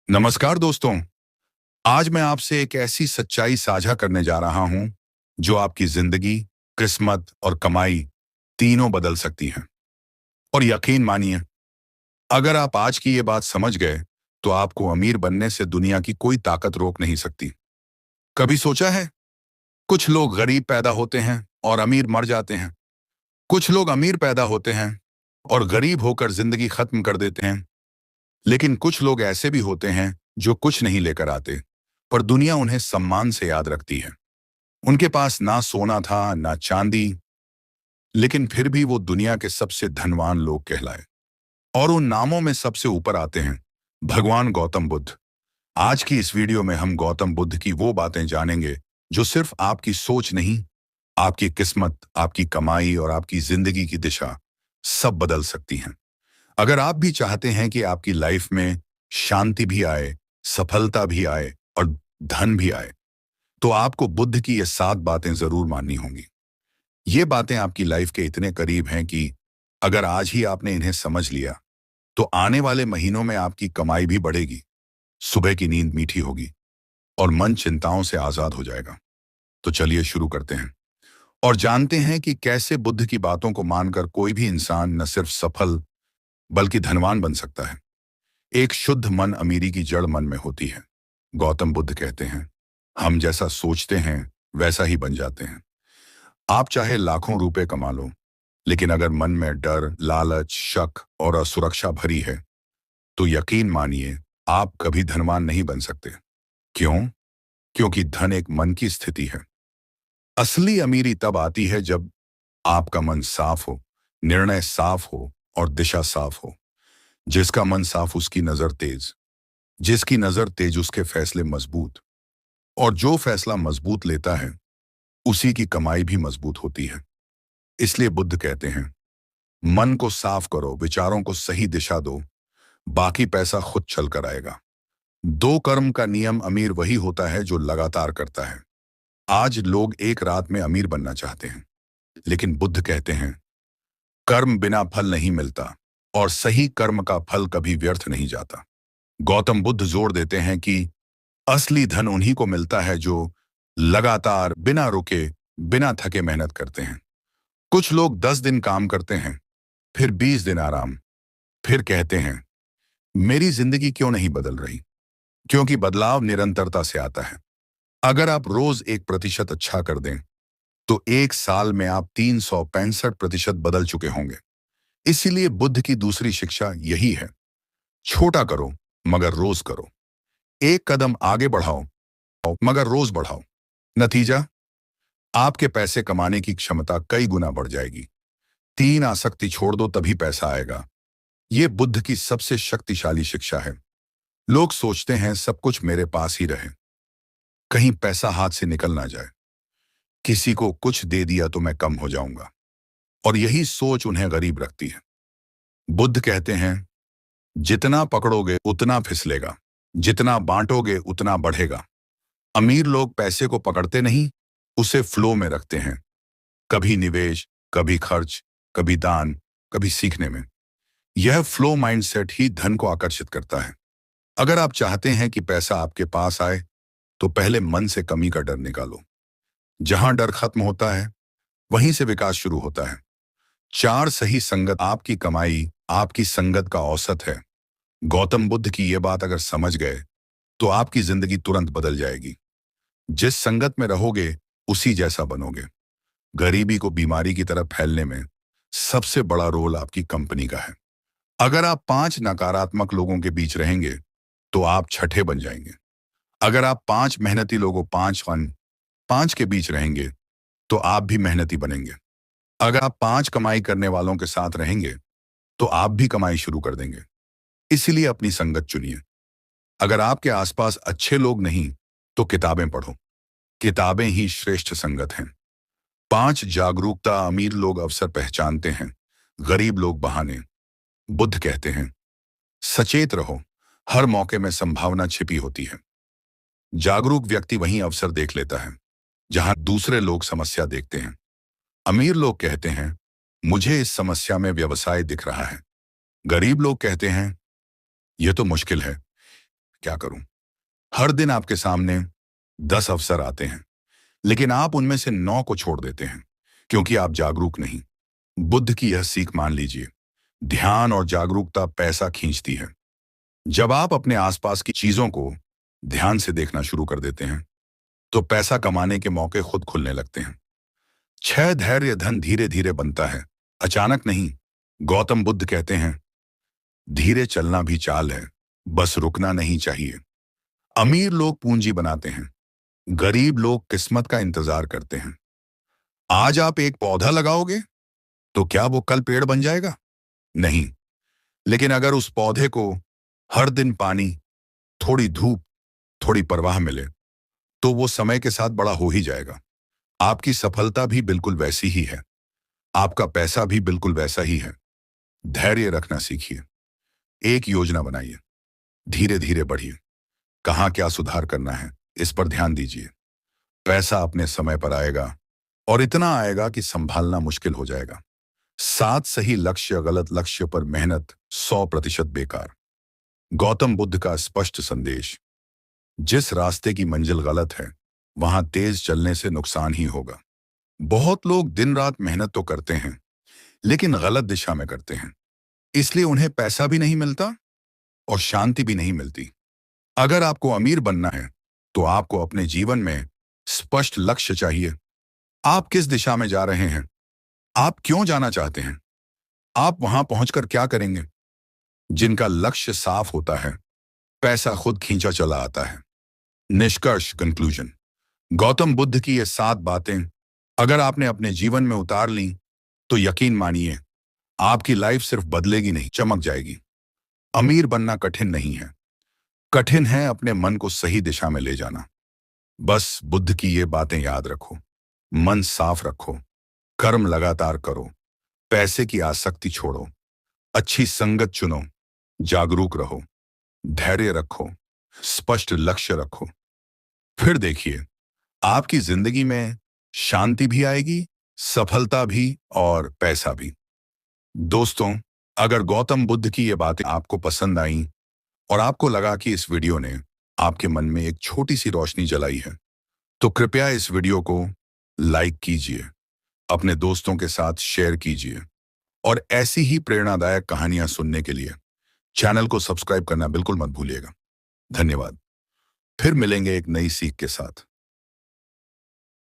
नमस्कार दोस्तों। आज मैं आपसे एक ऐसी सच्चाई साझा करने जा रहा हूं जो आपकी जिंदगी, किस्मत और कमाई तीनों बदल सकती हैं। और यकीन मानिए, अगर आप आज की ये बात समझ गए तो आपको अमीर बनने से दुनिया की कोई ताकत रोक नहीं सकती। कभी सोचा है, कुछ लोग गरीब पैदा होते हैं और अमीर मर जाते हैं। कुछ लोग अमीर पैदा होते हैं और गरीब होकर जिंदगी खत्म कर देते हैं। लेकिन कुछ लोग ऐसे भी होते हैं जो कुछ नहीं लेकर आते, पर दुनिया उन्हें सम्मान से याद रखती है। उनके पास ना सोना था ना चांदी, लेकिन फिर भी वो दुनिया के सबसे धनवान लोग कहलाए। और उन नामों में सबसे ऊपर आते हैं भगवान गौतम बुद्ध। आज की इस वीडियो में हम गौतम बुद्ध की वो बातें जानेंगे जो सिर्फ आपकी सोच नहीं, आपकी किस्मत, आपकी कमाई और आपकी जिंदगी की दिशा सब बदल सकती हैं। अगर आप भी चाहते हैं कि आपकी लाइफ में शांति भी आए, सफलता भी आए और धन भी आए, तो आपको बुद्ध की ये 7 बातें जरूर माननी होंगी। ये बातें आपकी लाइफ के इतने करीब हैं कि अगर आज ही आपने इन्हें समझ लिया, तो आने वाले महीनों में आपकी कमाई भी बढ़ेगी, सुबह की नींद मीठी होगी और मन चिंताओं से आजाद हो जाएगा। तो चलिए शुरू करते हैं और जानते हैं कि कैसे बुद्ध की बातों को मानकर कोई भी इंसान न सिर्फ सफल बल्कि धनवान बन सकता है। एक शुद्ध मन अमीरी की जड़ मन में होती है। गौतम बुद्ध कहते हैं, हम जैसा सोचते हैं वैसा ही बन जाते हैं। आप चाहे लाखों रुपए कमा लो, लेकिन अगर मन में डर, लालच, शक और असुरक्षा भरी है, तो यकीन मानिए आप कभी धनवान नहीं बन सकते। क्यों? क्योंकि धन एक मन की स्थिति है। असली अमीरी तब आती है जब आपका मन साफ हो, निर्णय साफ हो और दिशा साफ हो। जिसका मन साफ उसकी नजर तेज, जिसकी नजर तेज उसके फैसले मजबूत, और जो फैसला मजबूत लेता है उसी की कमाई भी मजबूत होती है। इसलिए बुद्ध कहते हैं, मन को साफ करो, विचारों को सही दिशा दो, बाकी पैसा खुद चल कर आएगा। दो कर्म का नियम अमीर वही होता है जो लगातार करता है। आज लोग एक रात में अमीर बनना चाहते हैं, लेकिन बुद्ध कहते हैं, कर्म बिना फल नहीं मिलता और सही कर्म का फल कभी व्यर्थ नहीं जाता। गौतम बुद्ध जोर देते हैं कि असली धन उन्हीं को मिलता है जो लगातार, बिना रुके, बिना थके मेहनत करते हैं। कुछ लोग 10 दिन काम करते हैं, फिर 20 दिन आराम, फिर कहते हैं, मेरी जिंदगी क्यों नहीं बदल रही? क्योंकि बदलाव निरंतरता से आता है। अगर आप रोज 1% अच्छा कर दें, तो एक साल में आप 365% बदल चुके होंगे। इसीलिए बुद्ध की दूसरी शिक्षा यही है, छोटा करो मगर रोज करो। एक कदम आगे बढ़ाओ मगर रोज बढ़ाओ। नतीजा, आपके पैसे कमाने की क्षमता कई गुना बढ़ जाएगी। 3 आसक्ति छोड़ दो तभी पैसा आएगा। ये बुद्ध की सबसे शक्तिशाली शिक्षा है। लोग सोचते हैं सब कुछ मेरे पास ही रहे, कहीं पैसा हाथ से निकल ना जाए, किसी को कुछ दे दिया तो मैं कम हो जाऊंगा। और यही सोच उन्हें गरीब रखती है। बुद्ध कहते हैं, जितना पकड़ोगे उतना फिसलेगा, जितना बांटोगे उतना बढ़ेगा। अमीर लोग पैसे को पकड़ते नहीं, उसे फ्लो में रखते हैं। कभी निवेश, कभी खर्च, कभी दान, कभी सीखने में। यह फ्लो माइंडसेट ही धन को आकर्षित करता है। अगर आप चाहते हैं कि पैसा आपके पास आए, तो पहले मन से कमी का डर निकालो। जहां डर खत्म होता है, वहीं से विकास शुरू होता है। 4 सही संगत आपकी कमाई, आपकी संगत का औसत है। गौतम बुद्ध की यह बात अगर समझ गए, तो आपकी जिंदगी तुरंत बदल जाएगी। जिस संगत में रहोगे, उसी जैसा बनोगे। गरीबी को बीमारी की तरह फैलने में सबसे बड़ा रोल आपकी कंपनी का है। अगर आप 5 नकारात्मक लोगों के बीच रहेंगे, तो आप छठे बन जाएंगे। अगर आप 5 मेहनती लोगों 5 के बीच रहेंगे, तो आप भी मेहनती बनेंगे। अगर आप 5 कमाई करने वालों के साथ रहेंगे, तो आप भी कमाई शुरू कर देंगे। इसीलिए अपनी संगत चुनिए। अगर आपके आसपास अच्छे लोग नहीं, तो किताबें पढ़ो। किताबें ही श्रेष्ठ संगत हैं। 5 जागरूकता अमीर लोग अवसर पहचानते हैं, गरीब लोग बहाने। बुद्ध कहते हैं, सचेत रहो, हर मौके में संभावना छिपी होती है। जागरूक व्यक्ति वहीं अवसर देख लेता है जहां दूसरे लोग समस्या देखते हैं। अमीर लोग कहते हैं, मुझे इस समस्या में व्यवसाय दिख रहा है। गरीब लोग कहते हैं, यह तो मुश्किल है, क्या करूं? हर दिन आपके सामने 10 अवसर आते हैं, लेकिन आप उनमें से 9 को छोड़ देते हैं क्योंकि आप जागरूक नहीं। बुद्ध की यह सीख मान लीजिए, ध्यान और जागरूकता पैसा खींचती है। जब आप अपने आसपास की चीजों को ध्यान से देखना शुरू कर देते हैं, तो पैसा कमाने के मौके खुद खुलने लगते हैं। 6 धैर्य धन धीरे धीरे बनता है, अचानक नहीं। गौतम बुद्ध कहते हैं, धीरे चलना भी चाल है, बस रुकना नहीं चाहिए। अमीर लोग पूंजी बनाते हैं, गरीब लोग किस्मत का इंतजार करते हैं। आज आप एक पौधा लगाओगे, तो क्या वो कल पेड़ बन जाएगा? नहीं। लेकिन अगर उस पौधे को हर दिन पानी, थोड़ी धूप, थोड़ी परवाह मिले, तो वो समय के साथ बड़ा हो ही जाएगा। आपकी सफलता भी बिल्कुल वैसी ही है, आपका पैसा भी बिल्कुल वैसा ही है। धैर्य रखना सीखिए, एक योजना बनाइए, धीरे धीरे बढ़िए। कहाँ क्या सुधार करना है, इस पर ध्यान दीजिए। पैसा अपने समय पर आएगा, और इतना आएगा कि संभालना मुश्किल हो जाएगा। 7 सही लक्ष्य, गलत लक्ष्य पर मेहनत 100% बेकार। गौतम बुद्ध का स्पष्ट संदेश, जिस रास्ते की मंजिल गलत है, वहां तेज चलने से नुकसान ही होगा। बहुत लोग दिन रात मेहनत तो करते हैं, लेकिन गलत दिशा में करते हैं। इसलिए उन्हें पैसा भी नहीं मिलता और शांति भी नहीं मिलती। अगर आपको अमीर बनना है, तो आपको अपने जीवन में स्पष्ट लक्ष्य चाहिए। आप किस दिशा में जा रहे हैं? आप क्यों जाना चाहते हैं? आप वहां पहुंचकर क्या करेंगे? जिनका लक्ष्य साफ होता है, पैसा खुद खींचा चला आता है। निष्कर्ष, कंक्लूजन, गौतम बुद्ध की ये 7 बातें अगर आपने अपने जीवन में उतार ली, तो यकीन मानिए, आपकी लाइफ सिर्फ बदलेगी नहीं, चमक जाएगी। अमीर बनना कठिन नहीं है, कठिन है अपने मन को सही दिशा में ले जाना। बस बुद्ध की ये बातें याद रखो, मन साफ रखो, कर्म लगातार करो, पैसे की आसक्ति छोड़ो, अच्छी संगत चुनो, जागरूक रहो, धैर्य रखो, स्पष्ट लक्ष्य रखो। फिर देखिए, आपकी जिंदगी में शांति भी आएगी, सफलता भी और पैसा भी। दोस्तों, अगर गौतम बुद्ध की ये बातें आपको पसंद आईं और आपको लगा कि इस वीडियो ने आपके मन में एक छोटी सी रोशनी जलाई है, तो कृपया इस वीडियो को लाइक कीजिए, अपने दोस्तों के साथ शेयर कीजिए, और ऐसी ही प्रेरणादायक कहानियां सुनने के लिए चैनल को सब्सक्राइब करना बिल्कुल मत भूलिएगा। धन्यवाद। फिर मिलेंगे एक नई सीख के साथ।